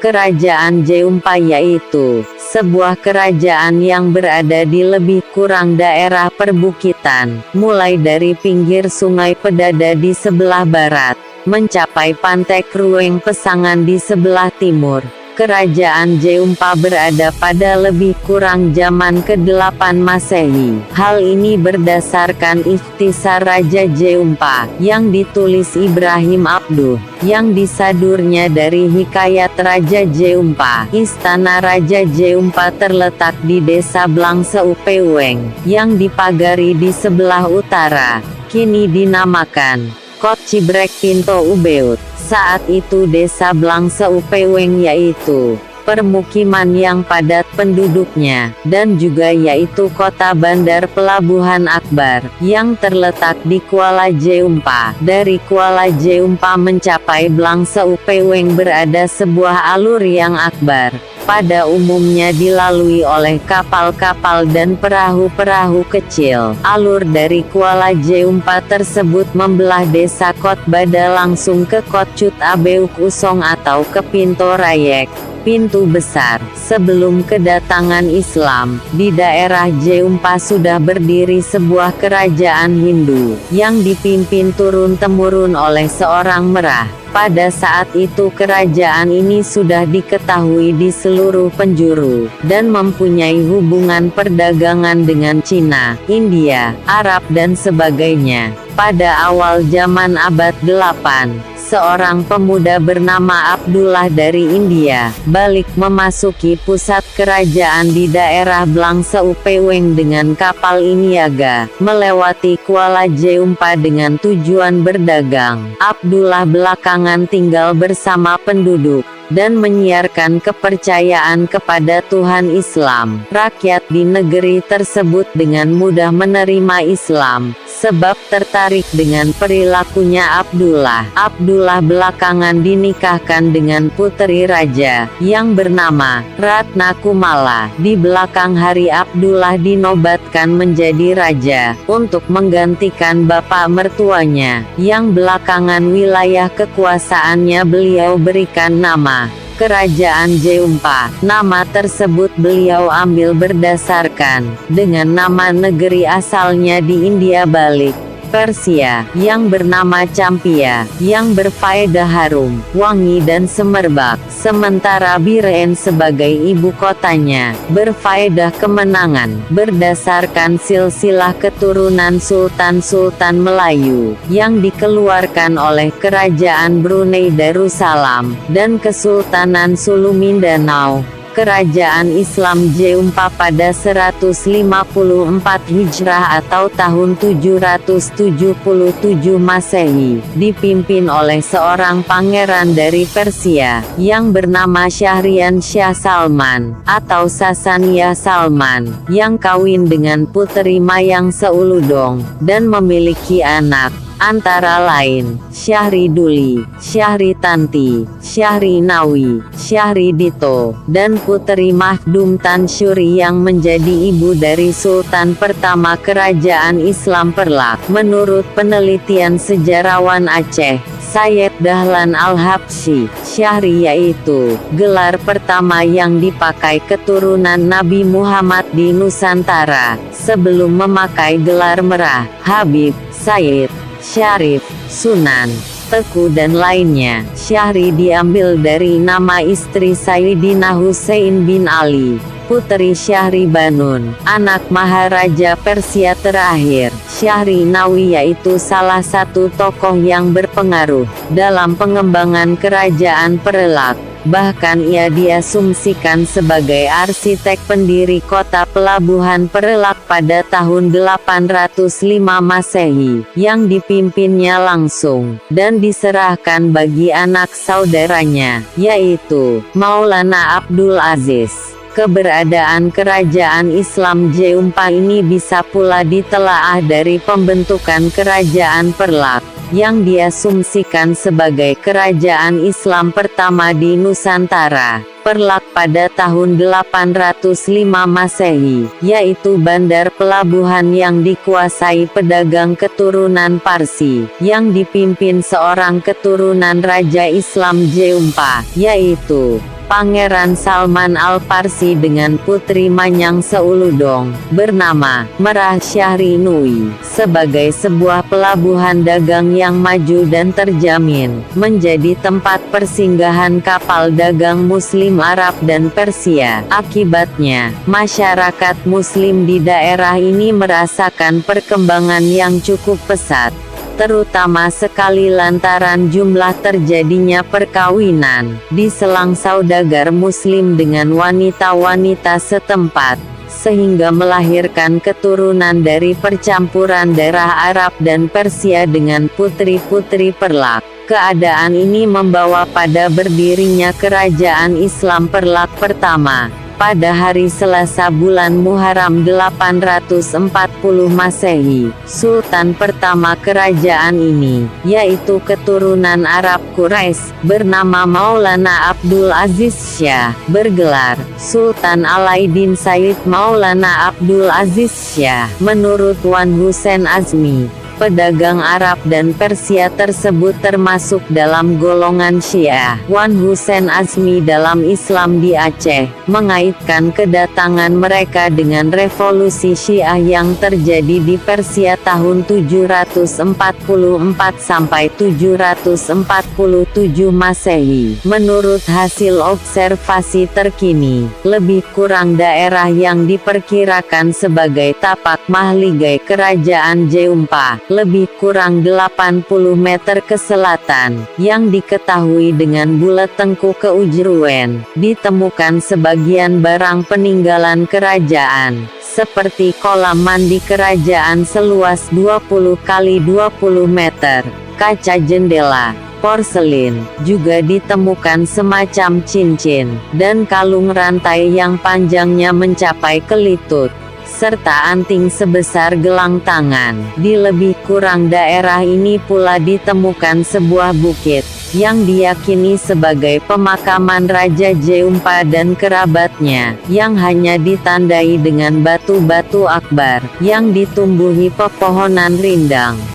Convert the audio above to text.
Kerajaan Jeumpa yaitu sebuah kerajaan yang berada di lebih kurang daerah perbukitan, mulai dari pinggir Sungai Pedada di sebelah barat, mencapai Pantai Krueng Pesangan di sebelah timur. Kerajaan Jeumpa berada pada lebih kurang zaman ke-8 Masehi. Hal ini berdasarkan Ikhtisar Raja Jeumpa, yang ditulis Ibrahim Abduh, yang disadurnya dari Hikayat Raja Jeumpa. Istana Raja Jeumpa terletak di Desa Blangse Upeweng, yang dipagari di sebelah utara, kini dinamakan Kot Cibrek Pinto Ubeut. Saat itu Desa Blangse Upeweng yaitu permukiman yang padat penduduknya, dan juga yaitu kota bandar pelabuhan Akbar, yang terletak di Kuala Jeumpa. Dari Kuala Jeumpa mencapai Blangse Upeweng berada sebuah alur yang akbar, pada umumnya dilalui oleh kapal-kapal dan perahu-perahu kecil. Alur dari Kuala Jeumpa tersebut membelah desa Kot Bada langsung ke Kot Cut Abeuk Usong atau ke Pinto Rayek, pintu besar. Sebelum kedatangan Islam, di daerah Jeumpa sudah berdiri sebuah kerajaan Hindu, yang dipimpin turun-temurun oleh seorang merah. Pada saat itu kerajaan ini sudah diketahui di seluruh penjuru, dan mempunyai hubungan perdagangan dengan Cina, India, Arab dan sebagainya. Pada awal zaman abad 8, seorang pemuda bernama Abdullah dari India, balik memasuki pusat kerajaan di daerah Blangse Upeweng dengan kapal Iniaga, melewati Kuala Jeumpa dengan tujuan berdagang. Abdullah belakangan tinggal bersama penduduk, dan menyiarkan kepercayaan kepada Tuhan Islam. Rakyat di negeri tersebut dengan mudah menerima Islam, sebab tertarik dengan perilakunya Abdullah. Abdullah belakangan dinikahkan dengan puteri raja, yang bernama Ratna Kumala. Di belakang hari Abdullah dinobatkan menjadi raja, untuk menggantikan bapak mertuanya, yang belakangan wilayah kekuasaannya beliau berikan nama Kerajaan Jeumpa. Nama tersebut beliau ambil berdasarkan dengan nama negeri asalnya di India balik Persia, yang bernama Campia, yang berfaedah harum, wangi dan semerbak, sementara Biren sebagai ibu kotanya, berfaedah kemenangan, berdasarkan silsilah keturunan Sultan-Sultan Melayu, yang dikeluarkan oleh Kerajaan Brunei Darussalam, dan Kesultanan Sulu Mindanao. Kerajaan Islam Jeumpa pada 154 Hijrah atau tahun 777 Masehi, dipimpin oleh seorang pangeran dari Persia, yang bernama Syahrian Shah Salman, atau Sasaniah Salman, yang kawin dengan puteri Mayang Seuludong, dan memiliki anak, antara lain Syahri Duli, Syahri Tanti, Syahri Nawi, Syahri Dito, dan puteri Mahdum Tansyuri yang menjadi ibu dari Sultan pertama Kerajaan Islam Perlak. Menurut penelitian sejarawan Aceh, Sayyid Dahlan Al-Habsyi, Syahri yaitu gelar pertama yang dipakai keturunan Nabi Muhammad di Nusantara, sebelum memakai gelar merah, Habib, Sayyid, Syarif, Sunan, Teku dan lainnya. Syahri diambil dari nama istri Sayyidina Husain bin Ali, puteri Syahri Banun, anak Maharaja Persia terakhir. Syahri Nawi yaitu salah satu tokoh yang berpengaruh dalam pengembangan kerajaan Perlak. Bahkan ia diasumsikan sebagai arsitek pendiri kota pelabuhan Perlak pada tahun 805 Masehi, yang dipimpinnya langsung, dan diserahkan bagi anak saudaranya, yaitu Maulana Abdul Aziz. Keberadaan kerajaan Islam Jeumpa ini bisa pula ditelaah dari pembentukan kerajaan Perlak, yang diasumsikan sebagai kerajaan Islam pertama di Nusantara, Perlak pada tahun 805 Masehi, yaitu bandar pelabuhan yang dikuasai pedagang keturunan Parsi, yang dipimpin seorang keturunan Raja Islam Jeumpa, yaitu Pangeran Salman Al-Farsi dengan putri Manyang Seuludong, bernama Merah Syahrinui, sebagai sebuah pelabuhan dagang yang maju dan terjamin, menjadi tempat persinggahan kapal dagang Muslim Arab dan Persia. Akibatnya, masyarakat Muslim di daerah ini merasakan perkembangan yang cukup pesat, terutama sekali lantaran jumlah terjadinya perkawinan di selang saudagar Muslim dengan wanita-wanita setempat, sehingga melahirkan keturunan dari percampuran darah Arab dan Persia dengan putri-putri Perlak. Keadaan ini membawa pada berdirinya Kerajaan Islam Perlak pertama, pada hari Selasa bulan Muharram 840 Masehi. Sultan pertama kerajaan ini, yaitu keturunan Arab Quraisy, bernama Maulana Abdul Aziz Shah, bergelar Sultan Alaiddin Sayyid Maulana Abdul Aziz Shah. Menurut Wan Hussein Azmi, pedagang Arab dan Persia tersebut termasuk dalam golongan Syiah. Wan Hussein Azmi dalam Islam di Aceh, mengaitkan kedatangan mereka dengan revolusi Syiah yang terjadi di Persia tahun 744 sampai 747 Masehi. Menurut hasil observasi terkini, lebih kurang daerah yang diperkirakan sebagai tapak mahligai Kerajaan Jeumpa, lebih kurang 80 meter ke selatan, yang diketahui dengan bulat tengku ke Ujruen, ditemukan sebagian barang peninggalan kerajaan, seperti kolam mandi kerajaan seluas 20 kali 20 meter, kaca jendela, porselin, juga ditemukan semacam cincin, dan kalung rantai yang panjangnya mencapai ke lutut, serta anting sebesar gelang tangan. Di lebih kurang daerah ini pula ditemukan sebuah bukit, yang diyakini sebagai pemakaman Raja Jeumpa dan kerabatnya, yang hanya ditandai dengan batu-batu akbar, yang ditumbuhi pepohonan rindang.